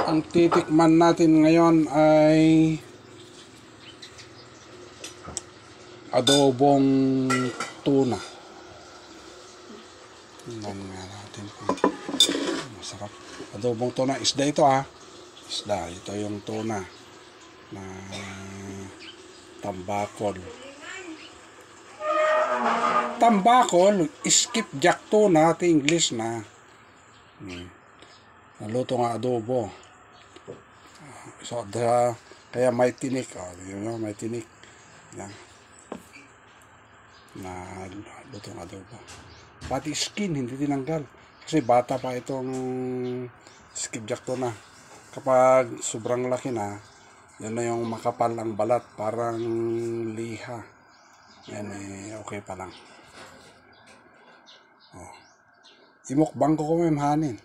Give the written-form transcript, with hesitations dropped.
Ang titikman natin ngayon ay adobong tuna. Tingnan nga natin kung masarap. Adobong tuna. Isda ito ha. Isda. Ito yung tuna na tambakol. Tambakol, skipjack tuna. Ito English na. Naluto nga adobo. So, kaya may tinik. May tinik. Yan. Naluto nga adobo. Pati skin, hindi tinanggal. Kasi bata pa itong skipjack tuna. Kapag sobrang laki na, yan na yung makapal ang balat. Parang liha. Yan okay pa lang. Imukbang ko kung may hanin.